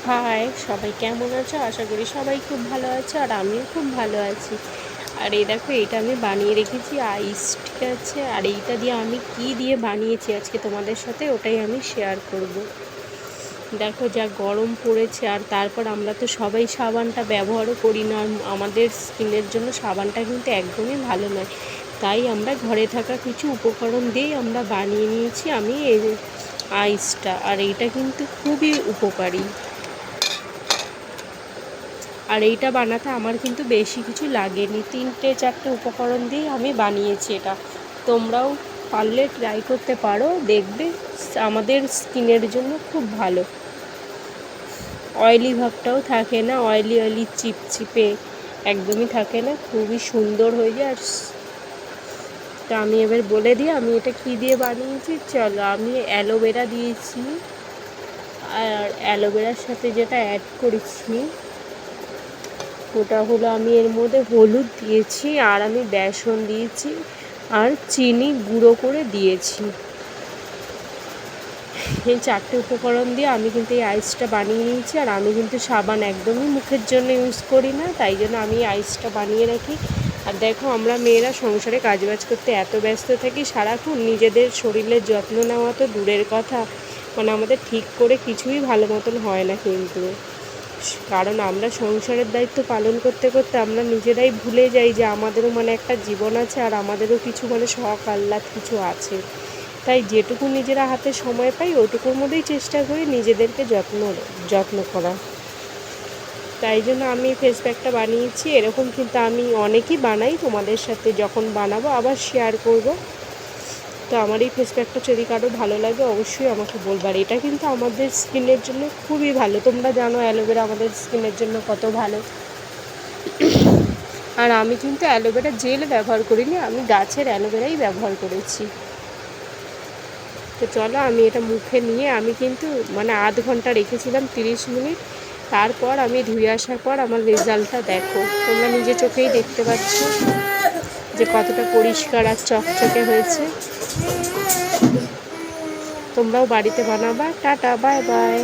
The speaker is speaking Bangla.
হাই, সবাই কেমন আছো? আশা করি সবাই খুব ভালো আছো, আর আমিও খুব ভালো আছি। আর এই দেখো, এটা আমি বানিয়ে রেখেছি আইস, ঠিক আছে? আর এইটা দিয়ে আমি কি দিয়ে বানিয়েছি আজকে তোমাদের সাথে ওটাই আমি শেয়ার করব। দেখো যা গরম পড়েছে, আর তারপর আমরা তো সবাই সাবানটা ব্যবহারও করি না। আমাদের স্কিনের জন্য সাবানটা কিন্তু একদমই ভালো নয়। তাই আমরা ঘরে থাকা কিছু উপকরণ দিয়েই আমরা বানিয়ে নিয়েছি আমি এই আইসটা। আর এইটা কিন্তু খুবই উপকারী। আর এইটা বানাতে আমার কিন্তু বেশি কিছু লাগেনি, 3-4টে উপকরণ দিয়ে আমি বানিয়েছি এটা। তোমরাও পারলে ট্রাই করতে পারো, দেখবে আমাদের স্কিনের জন্য খুব ভালো। অয়েলি ভাবটাও থাকে না, অয়েলি চিপচিপে একদমই থাকে না, খুবই সুন্দর হয়ে যায়। আর তা আমি এবার বলে দিই আমি এটা কী দিয়ে বানিয়েছি। চলো, আমি অ্যালোভেরা দিয়েছি, আর অ্যালোভেরার সাথে যেটা অ্যাড করেছি ওটা হলো, আমি এর মধ্যে হলুদ দিয়েছি, আর আমি বেসন দিয়েছি, আর চিনি গুঁড়ো করে দিয়েছি। এই 4টে উপকরণ দিয়ে আমি কিন্তু এই আইসটা বানিয়ে নিয়েছি। আর আমি কিন্তু সাবান একদমই মুখের জন্য ইউজ করি না, তাই জন্য আমি আইসটা বানিয়ে রাখি। আর দেখো, আমরা মেয়েরা সংসারে কাজবাজ করতে এত ব্যস্ত থাকি, সারাক্ষণ নিজেদের শরীরের যত্ন নেওয়া তো দূরের কথা, মানে আমাদের ঠিক করে কিছুই ভালো মতন হয় না কিন্তু। কারণ আমরা সংসারের দায়িত্ব পালন করতে করতে আমরা নিজেরাই ভুলে যাই যে আমাদেরও মানে একটা জীবন আছে, আর আমাদেরও কিছু মানে শখ আহ্লাদ কিছু আছে। তাই যেটুকু নিজেরা হাতে সময় পাই ওটুকুর মধ্যেই চেষ্টা করি নিজেদেরকে যত্ন করা। তাই জন্য আমি ফেস প্যাকটা বানিয়েছি। এরকম কিন্তু আমি অনেকই বানাই, তোমাদের সাথে যখন বানাবো আবার শেয়ার করব। তো আমার এই ফেস প্যাকটা যদি কারো ভালো লাগে অবশ্যই আমাকে বলবার। এটা কিন্তু আমাদের স্কিনের জন্য খুবই ভালো। তোমরা জানো অ্যালোভেরা আমাদের স্কিনের জন্য কত ভালো। আর আমি কিন্তু অ্যালোভেরা জেল ব্যবহার করিনি, আমি গাছের অ্যালোভেরাই ব্যবহার করেছি। তো চলো, আমি এটা মুখে নিয়ে আমি কিন্তু মানে আধ ঘন্টা রেখেছিলাম, 30 মিনিট। তারপর আমি ধুয়ে আসার পর আমার রেজাল্টটা দেখো, তোমরা নিজে চোখেই দেখতে পাচ্ছ যে কতটা পরিষ্কার আর চকচকে হয়েছে। তোমরাও বাড়িতে বানাবা। Tata, bye bye.